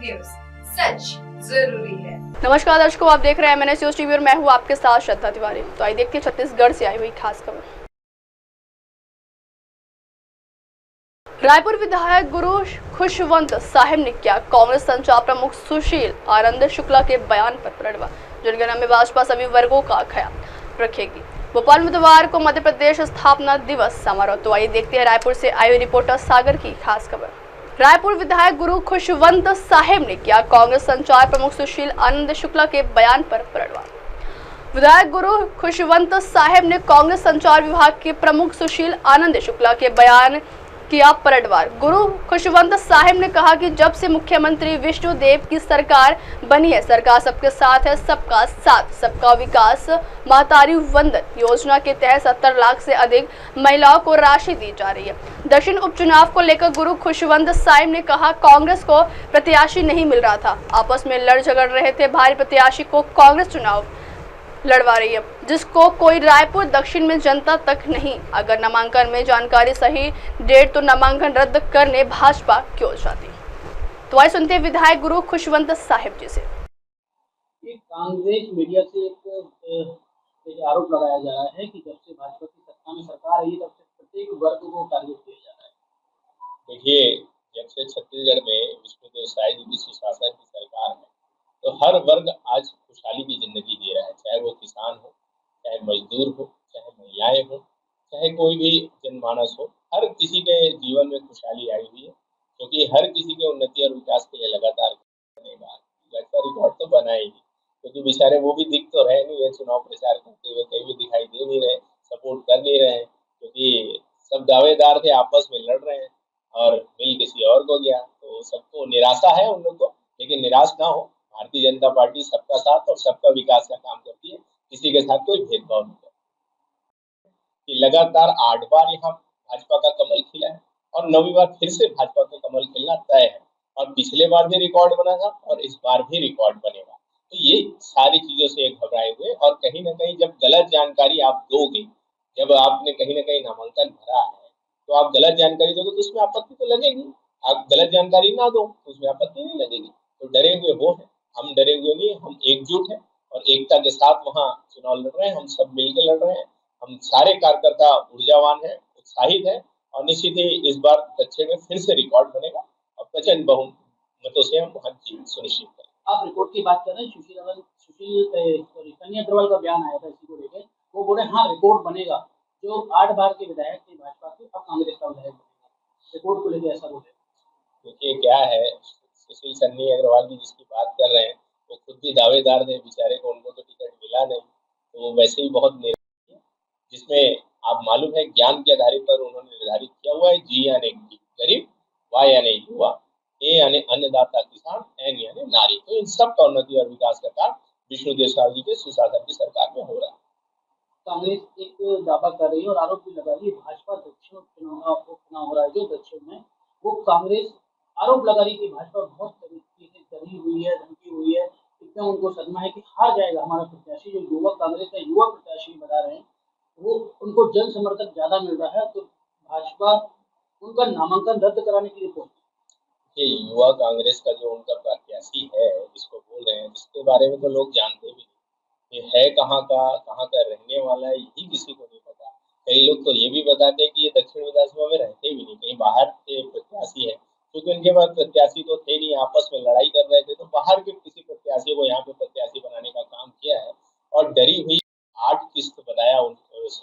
News, सच जरूरी है। नमस्कार दर्शकों, आप देख रहे हैं MNS न्यूज टीवी और मैं हूं आपके साथ श्रद्धा तिवारी। तो आइए देखते हैं छत्तीसगढ़ से आई हुई खास खबर। रायपुर विधायक गुरु खुशवंत साहिब ने किया कांग्रेस संचार प्रमुख सुशील आनंद शुक्ला के बयान पर पलटवार। जनगणना में भाजपा सभी वर्गों का ख्याल रखेगी। भोपाल में बुधवार को मध्य प्रदेश स्थापना दिवस समारोह। तो आइए देखते हैं रायपुर से आई हुई रिपोर्टर सागर की खास खबर। रायपुर विधायक गुरु खुशवंत साहिब ने किया कांग्रेस संचार प्रमुख सुशील आनंद शुक्ला के बयान पर पलटवार। विधायक गुरु खुशवंत साहिब ने कांग्रेस संचार विभाग के प्रमुख सुशील आनंद शुक्ला के बयान किया पलटवार। गुरु खुशवंत साहिब ने कहा कि जब से मुख्यमंत्री विष्णुदेव की सरकार बनी है, सरकार सबके साथ है, सबका साथ सबका विकास। महतारी वंदन योजना के तहत 70 लाख से अधिक महिलाओं को राशि दी जा रही है। दक्षिण उपचुनाव को लेकर गुरु खुशवंत साहिब ने कहा कांग्रेस को प्रत्याशी नहीं मिल रहा था, आपस में लड़ झगड़ रहे थे। भारी प्रत्याशी को कांग्रेस चुनाव लड़वा रही है, जिसको कोई रायपुर दक्षिण में जनता तक नहीं। अगर नामांकन में जानकारी सही डेट तो नामांकन रद्द करने भाजपा क्यों चाहती। तो आइए सुनते हैं विधायक गुरु खुशवंत साहिब जी से। कांग्रेस मीडिया से एक आरोप लगाया जा रहा है कि जब से भाजपा की सत्ता में सरकार आई तब से प्रत्येक वर्ग को टारगेट किया जा रहा है। देखिए, जब से छत्तीसगढ़ में विष्णुदेव साय जी की सुशासन की सरकार है तो हर वर्ग आज खुशहाली की जिंदगी जी रहा है, चाहे वो किसान हो, चाहे मजदूर हो, चाहे महिलाएं हो, चाहे कोई भी जनमानस हो। हर किसी के जीवन में खुशहाली आई हुई है, क्योंकि हर किसी के उन्नति और विकास के लिए लगातार रिकॉर्ड तो बना ही, क्योंकि बेचारे वो भी दिख तो रहे नहीं है चुनाव प्रचार करते हुए, कहीं भी दिखाई दे नहीं रहे, सपोर्ट कर नहीं रहे, क्योंकि सब दावेदार थे, आपस में लड़ रहे हैं और मिल किसी और को गया। तो सबको निराशा है उन लोग को, लेकिन निराश ना हो। भारतीय जनता पार्टी सबका साथ और सबका विकास का काम करती है, किसी के साथ कोई भेदभाव नहीं करती। कि लगातार 8 बार यहाँ भाजपा का कमल खिला है और 9वीं बार फिर से भाजपा का कमल खिलना तय है, और पिछले बार भी रिकॉर्ड बना था और इस बार भी रिकॉर्ड बनेगा। तो ये सारी चीजों से घबराए हुए, और कहीं ना कहीं जब गलत जानकारी आप दोगे, जब आपने कहीं ना कहीं नामांकन भरा है तो आप गलत जानकारी दोगे तो उसमें आपत्ति तो लगेगी। आप गलत जानकारी ना दो तो उसमें आपत्ति नहीं लगेगी। तो डरे हुए वो है, हम डरे हुए नहीं, हम एकजुट हैं और एकता के साथ वहाँ चुनाव लड़ रहे हैं। हम सब मिलकर लड़ रहे हैं, हम सारे कार्यकर्ता ऊर्जावान हैं, उत्साहित हैं, और निश्चित ही इस बार दक्षिण में फिर से रिकॉर्ड बनेगा और प्रचंड बहुमतों से हम वहाँ जीत सुनिश्चित करें। आप रिकॉर्ड की बात कर रहे हैं, सुशील कन्या अग्रवाल का बयान आया था इसी को लेकर, वो बोले हाँ रिकॉर्ड बनेगा। जो 8 बार के विधायक थे भाजपा के, अब कांग्रेस का विधायक बनेगा, रिकॉर्ड को लेकर ऐसा बोले। देखिए क्या है, सुशील सन्नी अग्रवाल जी जिसकी बात कर रहे हैं वो खुद भी दावेदार थे, बेचारे को उनको तो टिकट मिला नहीं, तो वो वैसे ही बहुत निराश, जिसमें आप मालूम है ज्ञान के आधारित पर उन्होंने निर्धारित किया हुआ है। जी यानी गरीब, वाई यानी युवा, ए यानी अन्नदाता किसान, एन यानी नारी। तो इन सब का उन्नति और विकास का काम विष्णुदेव साय जी के सुशासन की सरकार में हो रहा है। कांग्रेस एक दावा कर रही है और आरोप भी लगा रही है, भाजपा दक्षिण चुनाव हो रहा है जो दक्षिण में, वो कांग्रेस आरोप लगा रही कि भाजपा बहुत तरीके से डरी हुई है, धमकी हुई है। इतना उनको सदमा है कि हार जाएगा हमारा प्रत्याशी। जो युवा कांग्रेस का युवा प्रत्याशी बता रहे हैं, वो उनको जन समर्थक ज्यादा मिल रहा है, तो भाजपा उनका नामांकन रद्द कराने के लिए पहुंची। ये युवा कांग्रेस का जो उनका प्रत्याशी है, जिसको बोल रहे हैं, जिसके बारे में तो लोग जानते भी नहीं, ये है कहाँ का रहने वाला है, यही किसी को नहीं पता। कई लोग तो ये भी बताते हैं कि ये दक्षिण विधानसभा में रहते भी नहीं, कहीं बाहर के प्रत्याशी है, क्योंकि उनके पास प्रत्याशी तो थे नहीं, आपस में लड़ाई कर रहे थे, तो बाहर के किसी प्रत्याशी को यहाँ पे प्रत्याशी बनाने का काम किया है। और डरी हुई 8 किस्त बताया उस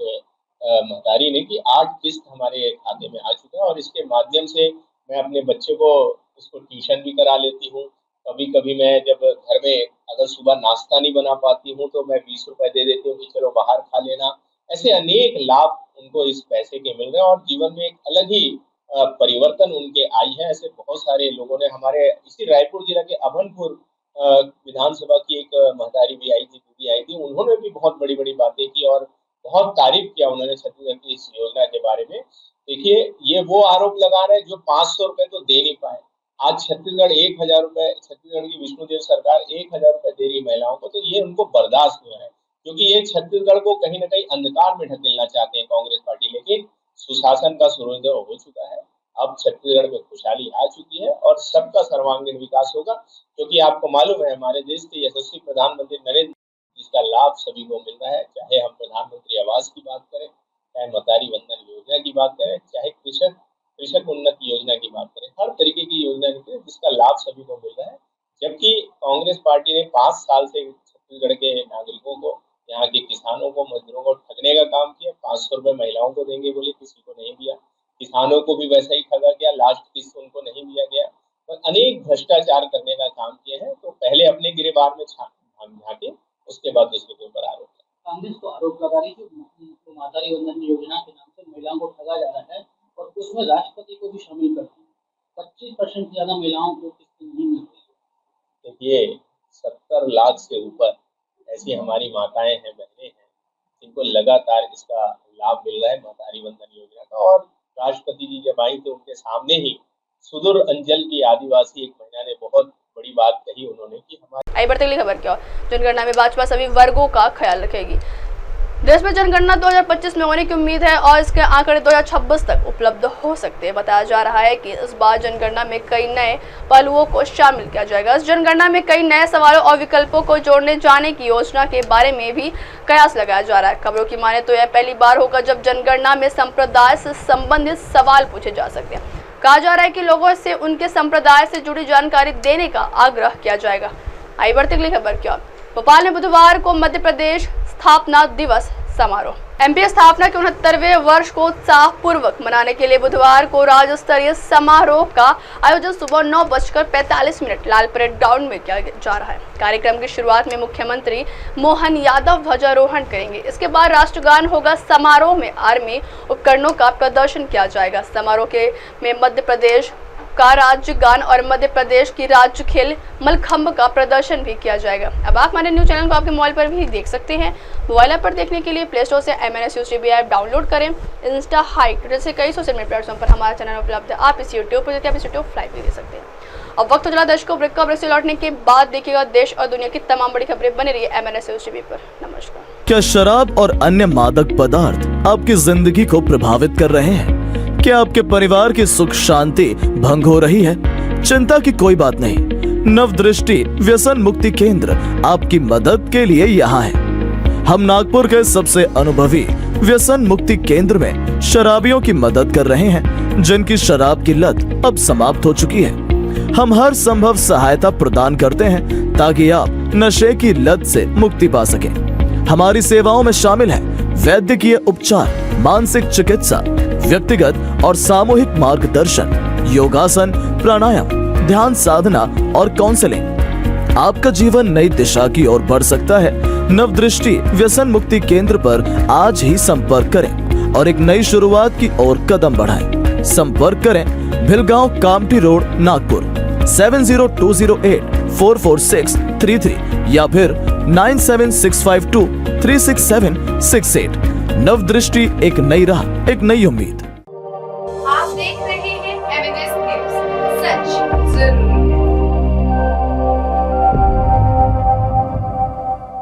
महतारी ने कि 8 किस्त हमारे खाते में आ चुका है, और इसके माध्यम से मैं अपने बच्चे को उसको ट्यूशन भी करा लेती हूँ। कभी कभी मैं जब घर में अगर सुबह नाश्ता नहीं बना पाती हूँ तो मैं 20 रुपए दे देती हूँ कि चलो बाहर खा लेना। ऐसे अनेक लाभ उनको इस पैसे के मिल रहे हैं, और जीवन में एक अलग ही परिवर्तन उनके आई है। ऐसे बहुत सारे लोगों ने, हमारे इसी रायपुर जिला के अभनपुर विधानसभा की एक महतारी भी आई थी, दीदी आई थी, उन्होंने भी बहुत बड़ी बड़ी बातें की और बहुत तारीफ किया उन्होंने छत्तीसगढ़ की इस योजना के बारे में। देखिए, ये वो आरोप लगा रहे हैं जो 500 रुपए तो दे नहीं पाए। आज छत्तीसगढ़ 1000 रुपए, छत्तीसगढ़ की विष्णुदेव सरकार 1000 रुपए दे रही महिलाओं को, तो ये उनको बर्दाश्त नहीं है, क्योंकि ये छत्तीसगढ़ को कहीं ना कहीं अंधकार में ढकेलना चाहते हैं कांग्रेस पार्टी। लेकिन सुशासन का सूर्योदय हो चुका है, अब छत्तीसगढ़ में खुशहाली आ चुकी है और सबका सर्वांगीण विकास होगा, क्योंकि आपको मालूम है हमारे देश के यशस्वी प्रधानमंत्री नरेंद्र जिसका लाभ सभी को मिल रहा है, चाहे हम प्रधानमंत्री आवास की बात करें, चाहे मतारी वंदन योजना की बात करें, चाहे कृषक उन्नति योजना की बात करें, हर तरीके की योजना निकली जिसका लाभ सभी को मिल रहा है। जबकि कांग्रेस पार्टी ने 5 साल से छत्तीसगढ़ के नागरिकों को, यहाँ के किसानों को, मजदूरों को ठगने का काम किया। 500 रुपए महिलाओं को देंगे बोले, किसी को नहीं दिया। किसानों को भी वैसा ही ठगा गया, लास्ट किस्त उनको नहीं दिया गया। तो अनेक भ्रष्टाचार करने का काम किए हैं। तो पहले अपने गिरेबान में झांके, उसके बाद दूसरे के ऊपर आरोप। कांग्रेस को आरोप लगा रही कि मातारी वंदन योजना के नाम से महिलाओं को ठगा जा रहा है और उसमें राष्ट्रपति को भी शामिल करते हैं। 25% से ज्यादा महिलाओं को किस्त नहीं मिल रही है। देखिए, 70 लाख से ऊपर ऐसी हमारी माताएं हैं, बहनें हैं, जिनको लगातार इसका लाभ मिल रहा है मातारी वंदन योजना का। और राष्ट्रपति जी जब आई तो उनके सामने ही सुदूर अंचल की आदिवासी एक महिला ने बहुत बड़ी बात कही उन्होंने कि हमारे। आई बढ़ती अगली खबर क्या, जनगणना में भाजपा सभी वर्गों का ख्याल रखेगी। देश में जनगणना 2025 में होने की उम्मीद है और इसके आंकड़े 2026 तक उपलब्ध हो सकते हैं। बताया जा रहा है कि इस बार जनगणना में कई नए पहलुओं को शामिल किया जाएगा। इस जनगणना में कई नए सवालों और विकल्पों को जोड़ने जाने की योजना के बारे में भी कयास लगाया जा रहा है। खबरों की माने तो यह पहली बार होगा जब जनगणना में संप्रदाय से संबंधित सवाल पूछे जा सकते हैं। कहा जा रहा है कि लोगों से उनके संप्रदाय से जुड़ी जानकारी देने का आग्रह किया जाएगा। आई बढ़ती अगली खबर क्या, भोपाल में बुधवार को मध्य प्रदेश स्थापना दिवस समारोह। एमपी स्थापना के 69वें वर्ष को उत्साह पूर्वक मनाने के लिए बुधवार को राज्य स्तरीय समारोह का आयोजन सुबह 9:45 लाल परेड ग्राउंड में किया जा रहा है। कार्यक्रम की शुरुआत में मुख्यमंत्री मोहन यादव ध्वजारोहण करेंगे। इसके बाद राष्ट्रगान होगा। समारोह में आर्मी उपकरणों का प्रदर्शन किया जाएगा। समारोह में मध्य प्रदेश का राज्य गान और मध्य प्रदेश की राज्य खेल मलखंब का प्रदर्शन भी किया जाएगा। अब आप हमारे न्यूज चैनल को आपके मोबाइल पर भी देख सकते हैं। मोबाइल ऐप पर देखने के लिए प्ले स्टोर से MNS News TV app download करें। इंस्टा, हाइक, जैसे कई सोशल मीडिया प्लेटफॉर्म पर हमारा चैनल उपलब्ध है। आप इस यूट्यूब पर आप इस यूट्यूब लाइव भी देख सकते हैं। अब वक्त चला दर्शकों ब्रेक का। ब्रेक से लौटने के बाद देखिएगा देश और दुनिया की तमाम बड़ी खबरें। बने रहिए MNS News TV पर। नमस्कार। क्या शराब और अन्य मादक पदार्थ आपकी जिंदगी को प्रभावित कर रहे हैं? क्या आपके परिवार की सुख शांति भंग हो रही है? चिंता की कोई बात नहीं। नवदृष्टि व्यसन मुक्ति केंद्र आपकी मदद के लिए यहाँ है। हम नागपुर के सबसे अनुभवी व्यसन मुक्ति केंद्र में शराबियों की मदद कर रहे हैं, जिनकी शराब की लत अब समाप्त हो चुकी है। हम हर संभव सहायता प्रदान करते हैं ताकि आप नशे की लत से मुक्ति पा सकें। हमारी सेवाओं में शामिल है वैद्यकीय उपचार, मानसिक चिकित्सा, व्यक्तिगत और सामूहिक मार्गदर्शन, योगासन, प्राणायाम, ध्यान साधना और काउंसलिंग। आपका जीवन नई दिशा की ओर बढ़ सकता है। नवदृष्टि व्यसन मुक्ति केंद्र पर आज ही संपर्क करें और एक नई शुरुआत की ओर कदम बढ़ाएं। संपर्क करें भिलगांव कामठी रोड, नागपुर 7020844633 या फिर 9765236768। नवदृष्टि, एक नई राह, एक नई उम्मीद।